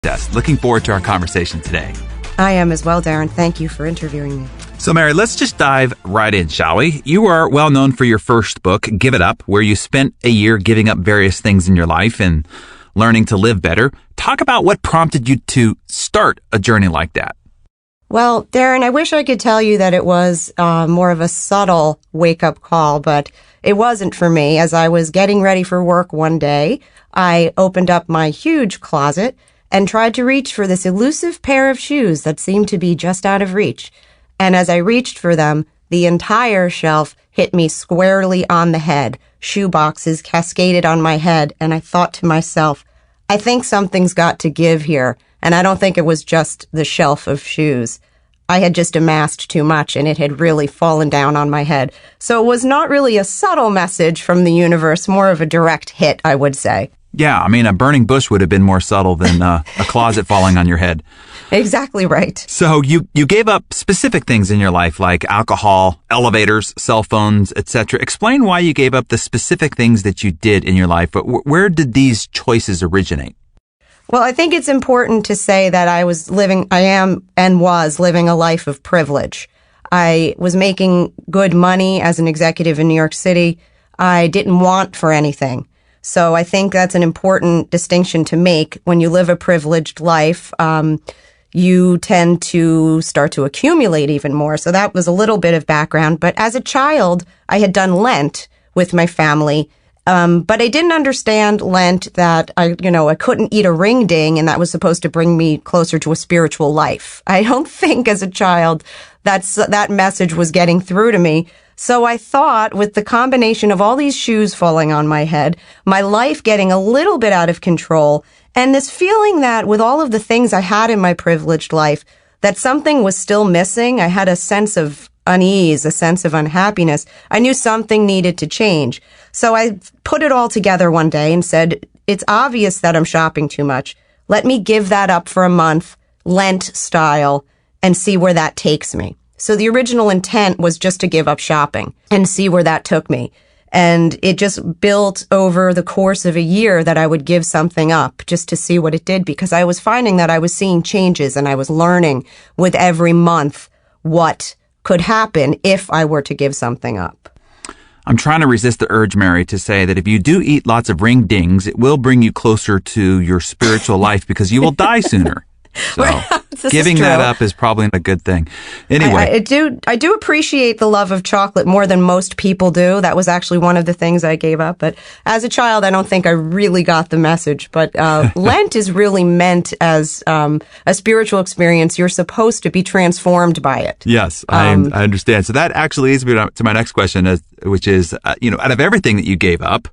us. Looking forward to our conversation today. I am as well, Darren. Thank you for interviewing me. So, Mary, let's just dive right in, shall we? You are well known for your first book, Give It Up, where you spent a year giving up various things in your life and learning to live better. Talk about what prompted you to start a journey like that. Well, Darren, I wish I could tell you that it was more of a subtle wake-up call, but it wasn't for me. As I was getting ready for work one day, I opened up my huge closet and tried to reach for this elusive pair of shoes that seemed to be just out of reach. And as I reached for them, the entire shelf hit me squarely on the head. Shoe boxes cascaded on my head, and I thought to myself, I think something's got to give here. And I don't think it was just the shelf of shoes. I had just amassed too much, and it had really fallen down on my head. So it was not really a subtle message from the universe, more of a direct hit, I would say. Yeah, I mean, a burning bush would have been more subtle than a closet falling on your head. Exactly right. So you gave up specific things in your life like alcohol, elevators, cell phones, etc. Explain why you gave up the specific things that you did in your life, but where did these choices originate? Well, I think it's important to say that I am and was living a life of privilege. I was making good money as an executive in New York City. I didn't want for anything. So I think that's an important distinction to make. When you live a privileged life, you tend to start to accumulate even more. So that was a little bit of background. But as a child, I had done Lent with my family. But I didn't understand Lent that I couldn't eat a ring ding and that was supposed to bring me closer to a spiritual life. I don't think as a child that message was getting through to me. So I thought with the combination of all these shoes falling on my head, my life getting a little bit out of control, and this feeling that with all of the things I had in my privileged life, that something was still missing. I had a sense of unease, a sense of unhappiness. I knew something needed to change. So I put it all together one day and said, it's obvious that I'm shopping too much. Let me give that up for a month, Lent style, and see where that takes me. So the original intent was just to give up shopping and see where that took me. And it just built over the course of a year that I would give something up just to see what it did, because I was finding that I was seeing changes and I was learning with every month what could happen if I were to give something up. I'm trying to resist the urge, Mary, to say that if you do eat lots of ring dings, it will bring you closer to your spiritual life because you will die sooner. So giving that up is probably a good thing. Anyway, I do appreciate the love of chocolate more than most people do. That was actually one of the things I gave up. But as a child, I don't think I really got the message. But Lent is really meant as a spiritual experience. You're supposed to be transformed by it. Yes, I understand. So that actually leads me to my next question, which is, out of everything that you gave up,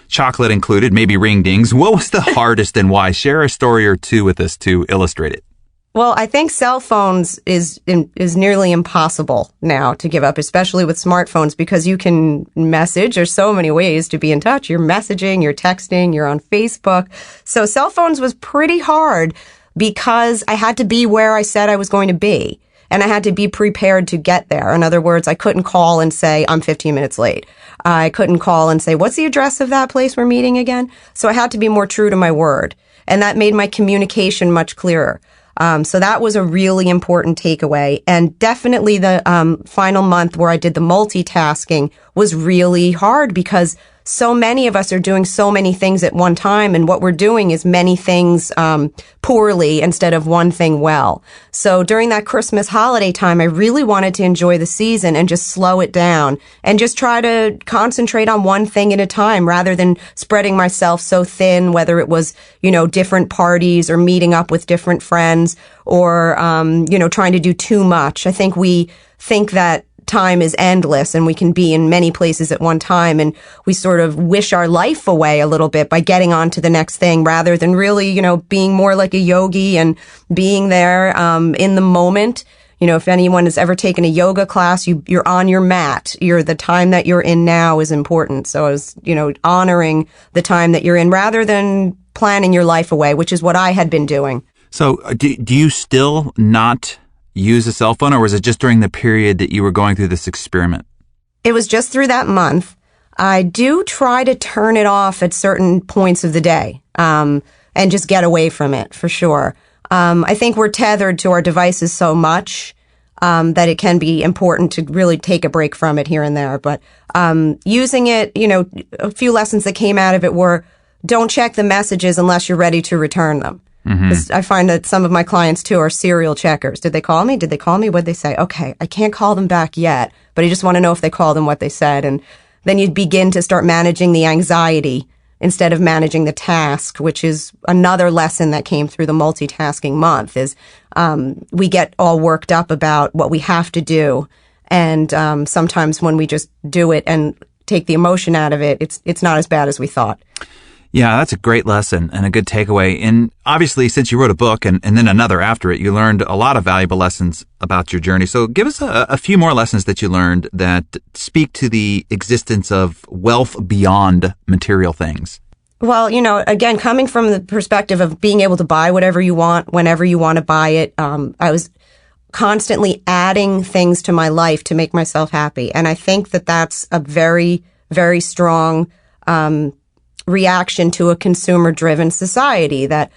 chocolate included, maybe ring dings, what was the hardest and why? Share a story or two with us to illustrate it. Well, I think cell phones is nearly impossible now to give up, especially with smartphones, because you can message. There's so many ways to be in touch. You're messaging, you're texting, you're on Facebook. So cell phones was pretty hard because I had to be where I said I was going to be. And I had to be prepared to get there. In other words, I couldn't call and say, I'm 15 minutes late. I couldn't call and say, what's the address of that place we're meeting again? So I had to be more true to my word. And that made my communication much clearer. So that was a really important takeaway. And definitely the final month where I did the multitasking was really hard because so many of us are doing so many things at one time, and what we're doing is many things poorly instead of one thing well. So during that Christmas holiday time, I really wanted to enjoy the season and just slow it down and just try to concentrate on one thing at a time rather than spreading myself so thin, whether it was, different parties or meeting up with different friends or, trying to do too much. I think we think that time is endless and we can be in many places at one time, and we sort of wish our life away a little bit by getting on to the next thing rather than really, being more like a yogi and being there in the moment. If anyone has ever taken a yoga class, you're on your mat. The time that you're in now is important. So I was, honoring the time that you're in rather than planning your life away, which is what I had been doing. So do you still not use a cell phone, or was it just during the period that you were going through this experiment? It was just through that month. I do try to turn it off at certain points of the day, and just get away from it for sure. I think we're tethered to our devices so much that it can be important to really take a break from it here and there. But using it, a few lessons that came out of it were don't check the messages unless you're ready to return them. Mm-hmm. I find that some of my clients, too, are serial checkers. Did they call me? Did they call me? What'd they say? Okay, I can't call them back yet, but I just want to know if they called and what they said. And then you begin to start managing the anxiety instead of managing the task, which is another lesson that came through the multitasking month, is we get all worked up about what we have to do. And sometimes when we just do it and take the emotion out of it, it's not as bad as we thought. Yeah, that's a great lesson and a good takeaway. And obviously, since you wrote a book and then another after it, you learned a lot of valuable lessons about your journey. So give us a few more lessons that you learned that speak to the existence of wealth beyond material things. Well, again, coming from the perspective of being able to buy whatever you want, whenever you want to buy it, I was constantly adding things to my life to make myself happy. And I think that that's a very, very strong reaction to a consumer-driven society that,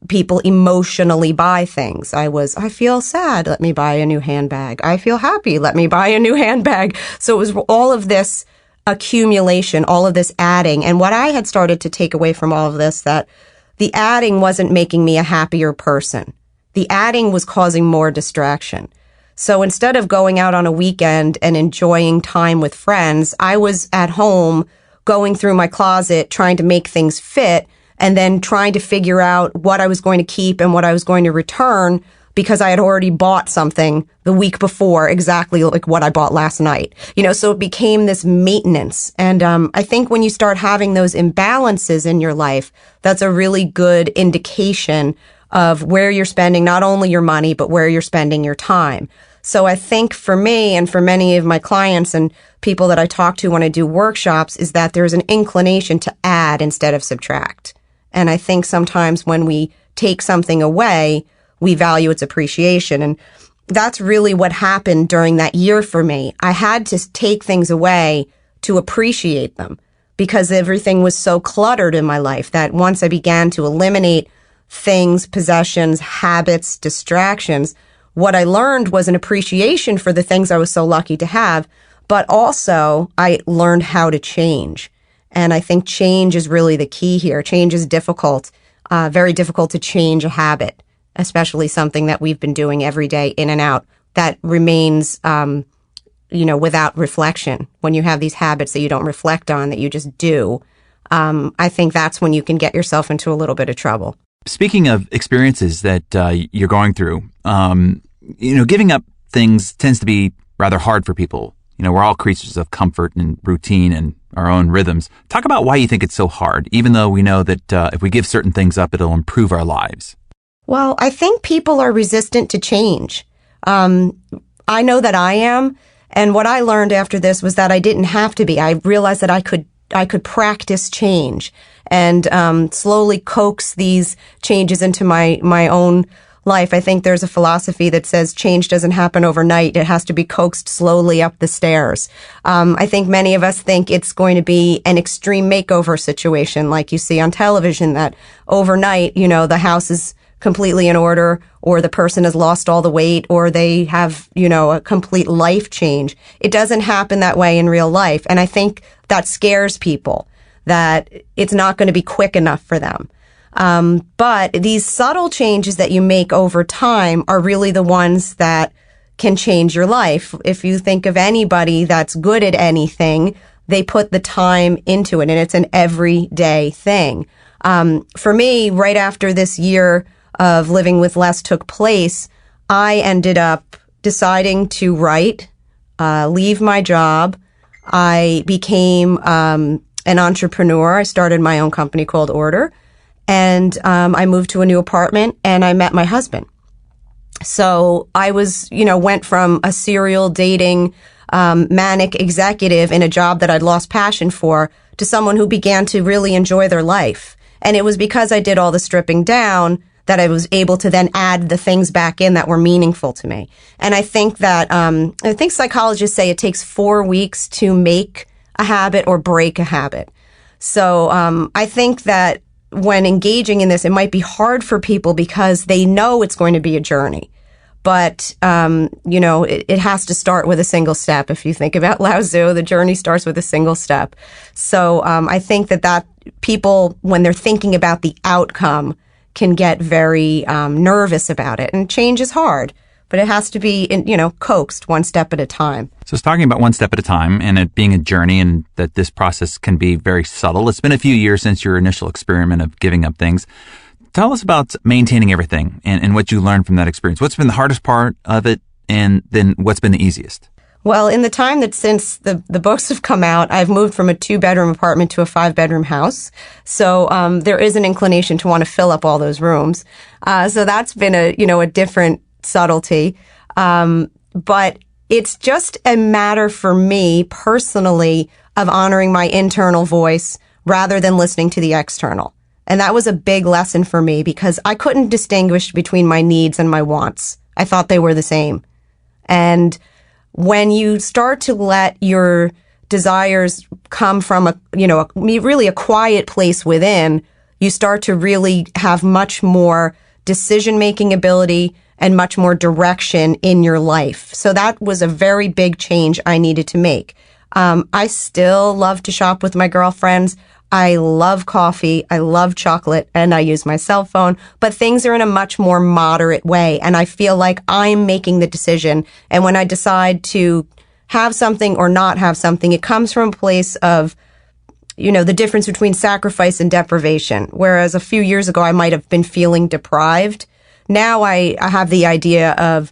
people emotionally buy things. I feel sad, let me buy a new handbag. I feel happy, let me buy a new handbag. So it was all of this accumulation, all of this adding. And what I had started to take away from all of this, that the adding wasn't making me a happier person. The adding was causing more distraction. So instead of going out on a weekend and enjoying time with friends, I was at home going through my closet, trying to make things fit, and then trying to figure out what I was going to keep and what I was going to return because I had already bought something the week before, exactly like what I bought last night. So it became this maintenance. And I think when you start having those imbalances in your life, that's a really good indication of where you're spending not only your money, but where you're spending your time. So I think for me and for many of my clients and people that I talk to when I do workshops is that there's an inclination to add instead of subtract. And I think sometimes when we take something away, we value its appreciation. And that's really what happened during that year for me. I had to take things away to appreciate them because everything was so cluttered in my life that once I began to eliminate things, possessions, habits, distractions, what I learned was an appreciation for the things I was so lucky to have, but also I learned how to change. And I think change is really the key here. Change is difficult, very difficult to change a habit, especially something that we've been doing every day in and out that remains, without reflection. When you have these habits that you don't reflect on, that you just do, I think that's when you can get yourself into a little bit of trouble. Speaking of experiences that you're going through, giving up things tends to be rather hard for people. We're all creatures of comfort and routine and our own rhythms. Talk about why you think it's so hard, even though we know that if we give certain things up, it'll improve our lives. Well, I think people are resistant to change. I know that I am. And what I learned after this was that I didn't have to be. I realized that I could practice change and slowly coax these changes into my own life. I think there's a philosophy that says change doesn't happen overnight. It has to be coaxed slowly up the stairs. I think many of us think it's going to be an extreme makeover situation like you see on television, that overnight, the house is completely in order, or the person has lost all the weight, or they have, a complete life change. It doesn't happen that way in real life. And I think that scares people, that it's not going to be quick enough for them. But these subtle changes that you make over time are really the ones that can change your life. If you think of anybody that's good at anything, they put the time into it, and it's an everyday thing. For me, right after this year of living with less took place, I ended up deciding to write, leave my job. I became an entrepreneur. I started my own company called Order. And I moved to a new apartment and I met my husband. So I was, went from a serial dating, manic executive in a job that I'd lost passion for to someone who began to really enjoy their life. And it was because I did all the stripping down that I was able to then add the things back in that were meaningful to me. And I think that, psychologists say it takes 4 weeks to make a habit or break a habit. So I think that when engaging in this, it might be hard for people because they know it's going to be a journey. But, it has to start with a single step. If you think about Lao Tzu, the journey starts with a single step. So I think that people, when they're thinking about the outcome, can get very nervous about it. And change is hard, but it has to be, coaxed one step at a time. So it's talking about one step at a time and it being a journey, and that this process can be very subtle. It's been a few years since your initial experiment of giving up things. Tell us about maintaining everything and what you learned from that experience. What's been the hardest part of it, and then what's been the easiest? Well, in the time that since the books have come out, I've moved from a 2-bedroom apartment to a 5-bedroom house. So there is an inclination to want to fill up all those rooms. So that's been a different subtlety. But it's just a matter for me personally of honoring my internal voice rather than listening to the external. And that was a big lesson for me because I couldn't distinguish between my needs and my wants. I thought they were the same. And when you start to let your desires come from really a quiet place within, you start to really have much more decision-making ability and much more direction in your life. So that was a very big change I needed to make. I still love to shop with my girlfriends. I love coffee, I love chocolate, and I use my cell phone, but things are in a much more moderate way. And I feel like I'm making the decision. And when I decide to have something or not have something, it comes from a place of, the difference between sacrifice and deprivation. Whereas a few years ago, I might have been feeling deprived. Now I have the idea of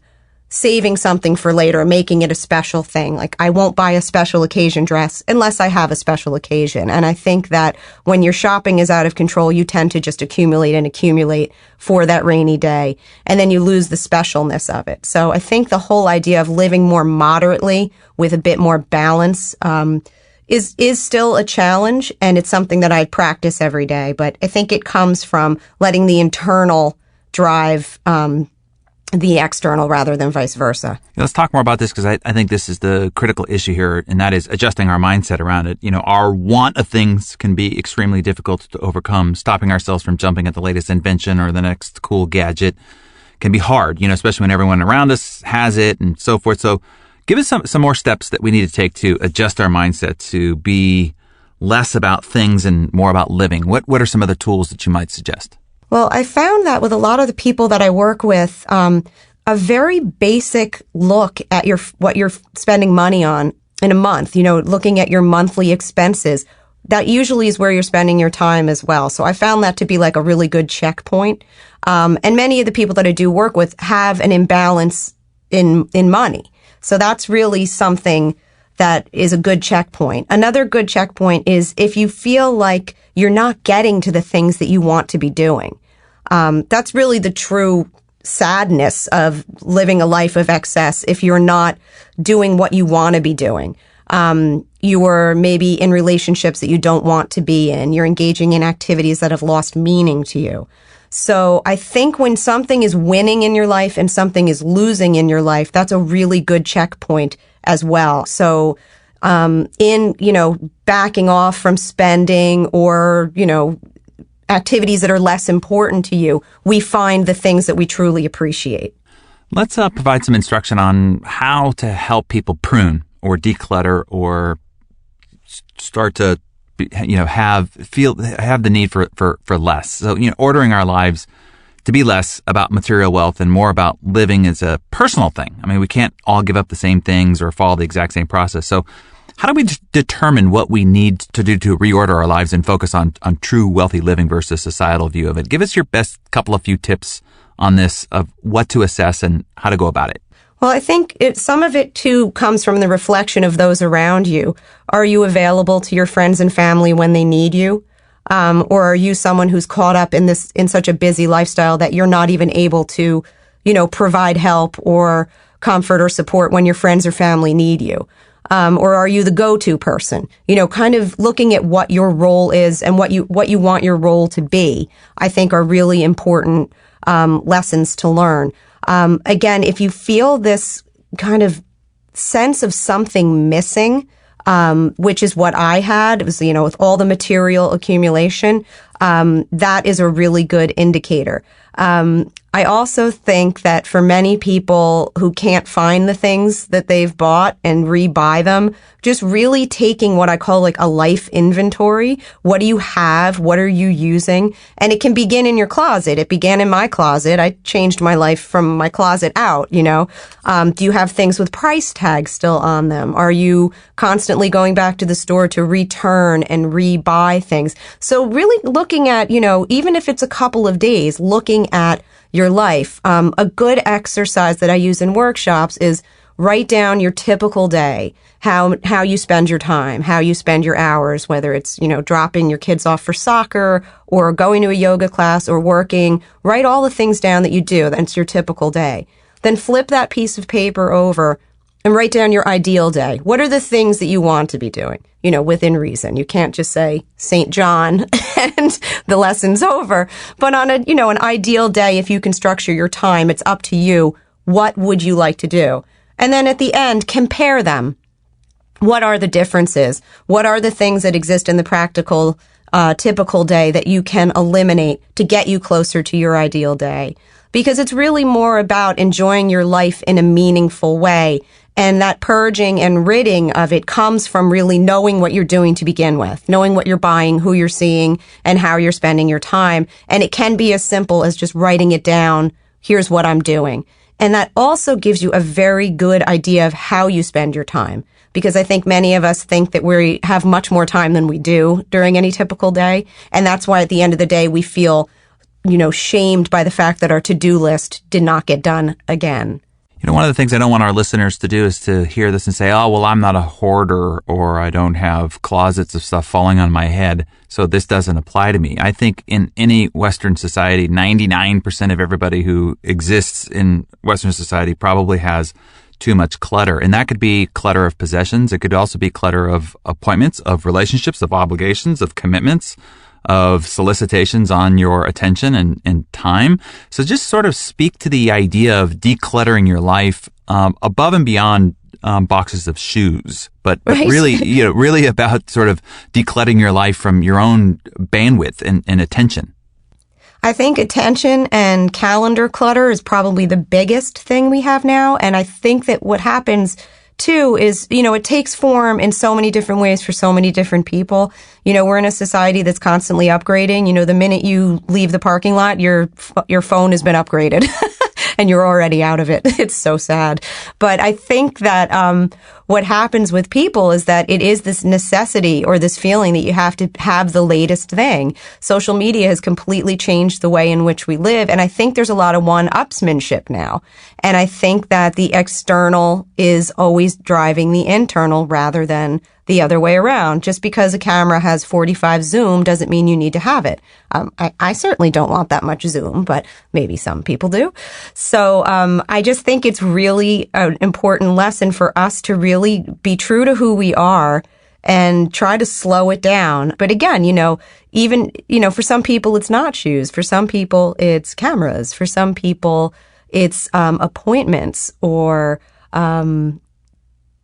saving something for later, making it a special thing. Like I won't buy a special occasion dress unless I have a special occasion. And I think that when your shopping is out of control, you tend to just accumulate for that rainy day. And then you lose the specialness of it. So I think the whole idea of living more moderately with a bit more balance, is still a challenge. And it's something that I practice every day. But I think it comes from letting the internal drive, the external rather than vice versa. Let's talk more about this because I think this is the critical issue here, and that is adjusting our mindset around it. Our want of things can be extremely difficult to overcome. Stopping ourselves from jumping at the latest invention or the next cool gadget can be hard, especially when everyone around us has it and so forth. So give us some more steps that we need to take to adjust our mindset to be less about things and more about living. What are some other tools that you might suggest? Well, I found that with a lot of the people that I work with, a very basic look at what you're spending money on in a month, looking at your monthly expenses, that usually is where you're spending your time as well. So I found that to be like a really good checkpoint. And many of the people that I do work with have an imbalance in money. So that's really something that is a good checkpoint. Another good checkpoint is if you feel like you're not getting to the things that you want to be doing. That's really the true sadness of living a life of excess if you're not doing what you want to be doing. You're maybe in relationships that you don't want to be in. You're engaging in activities that have lost meaning to you. So I think when something is winning in your life and something is losing in your life, that's a really good checkpoint as well. So backing off from spending or, activities that are less important to you, we find the things that we truly appreciate. Let's provide some instruction on how to help people prune or declutter or start to, have the need for less. So, ordering our lives to be less about material wealth and more about living as a personal thing. I mean, we can't all give up the same things or follow the exact same process. So how do we determine what we need to do to reorder our lives and focus on true wealthy living versus societal view of it? Give us your best few tips on this of what to assess and how to go about it. Well, I think some of it too comes from the reflection of those around you. Are you available to your friends and family when they need you? Or are you someone who's caught up in such a busy lifestyle that you're not even able to, provide help or comfort or support when your friends or family need you? Or are you the go-to person? Kind of looking at what your role is and what you want your role to be, I think are really important lessons to learn. Again, if you feel this kind of sense of something missing, which is what I had, it was, with all the material accumulation, that is a really good indicator. I also think that for many people who can't find the things that they've bought and rebuy them, just really taking what I call like a life inventory. What do you have? What are you using? And it can begin in your closet. It began in my closet. I changed my life from my closet out, you know. Do you have things with price tags still on them? Are you constantly going back to the store to return and rebuy things? So really looking at, you know, even if it's a couple of days, looking at your life. A good exercise that I use in workshops is write down your typical day, how you spend your time, how you spend your hours, whether it's, you know, dropping your kids off for soccer or going to a yoga class or working. Write all the things down that you do. That's your typical day. Then flip that piece of paper over and write down your ideal day. What are the things that you want to be doing? You know, within reason. You can't just say St. John and the lesson's over. But on an ideal day, if you can structure your time, it's up to you. What would you like to do? And then at the end, compare them. What are the differences? What are the things that exist in the practical, typical day that you can eliminate to get you closer to your ideal day? Because it's really more about enjoying your life in a meaningful way. And that purging and ridding of it comes from really knowing what you're doing to begin with, knowing what you're buying, who you're seeing, and how you're spending your time. And it can be as simple as just writing it down. Here's what I'm doing. And that also gives you a very good idea of how you spend your time. Because I think many of us think that we have much more time than we do during any typical day. And that's why at the end of the day, we feel, you know, shamed by the fact that our to-do list did not get done again. You know, one of the things I don't want our listeners to do is to hear this and say, oh, well, I'm not a hoarder, or I don't have closets of stuff falling on my head, so this doesn't apply to me. I think in any Western society, 99% of everybody who exists in Western society probably has too much clutter. And that could be clutter of possessions. It could also be clutter of appointments, of relationships, of obligations, of commitments, of solicitations on your attention and time. So just sort of speak to the idea of decluttering your life above and beyond boxes of shoes, but Right. really, you know, really about sort of decluttering your life from your own bandwidth and attention. I think attention and calendar clutter is probably the biggest thing we have now. And I think that what happens too is, you know, it takes form in so many different ways for so many different people. You know, we're in a society that's constantly upgrading. You know, the minute you leave the parking lot, your phone has been upgraded and you're already out of it. It's so sad. But I think that what happens with people is that it is this necessity or this feeling that you have to have the latest thing. Social media has completely changed the way in which we live. And I think there's a lot of one-upsmanship now. And I think that the external is always driving the internal rather than the other way around. Just because a camera has 45 zoom doesn't mean you need to have it. I certainly don't want that much zoom, but maybe some people do. So I just think it's really an important lesson for us to really be true to who we are and try to slow it down. But again, you know, even, you know, for some people it's not shoes. For some people it's cameras. For some people it's appointments or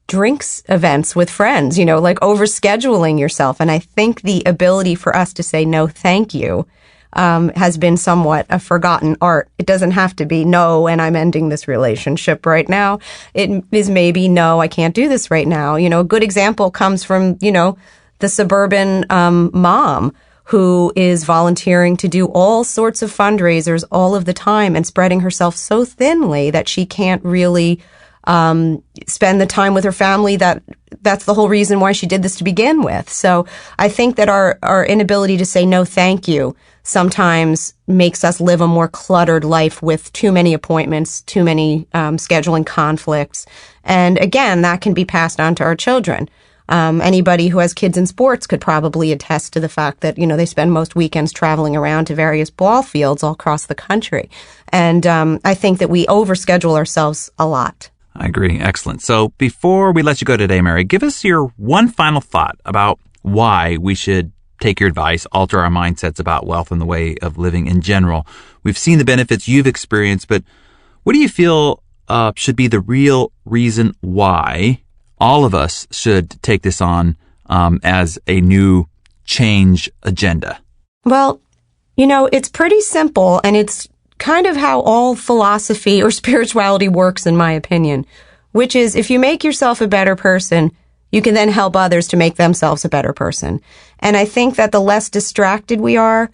drinks events with friends, you know, like overscheduling yourself. And I think the ability for us to say no, thank you, has been somewhat a forgotten art. It doesn't have to be no, and I'm ending this relationship right now. It is maybe no, I can't do this right now. You know, a good example comes from, you know, the suburban mom who is volunteering to do all sorts of fundraisers all of the time and spreading herself so thinly that she can't really spend the time with her family. That's the whole reason why she did this to begin with. So I think that our inability to say no thank you sometimes makes us live a more cluttered life with too many appointments, too many scheduling conflicts. And again, that can be passed on to our children. Anybody who has kids in sports could probably attest to the fact that, you know, they spend most weekends traveling around to various ball fields all across the country. And I think that we overschedule ourselves a lot. I agree. Excellent. So before we let you go today, Mary, give us your one final thought about why we should take your advice, alter our mindsets about wealth and the way of living in general. We've seen the benefits you've experienced, but what do you feel should be the real reason why all of us should take this on as a new change agenda? Well, It's pretty simple, and it's kind of how all philosophy or spirituality works, in my opinion, which is if you make yourself a better person, you can then help others to make themselves a better person. And I think that the less distracted we are,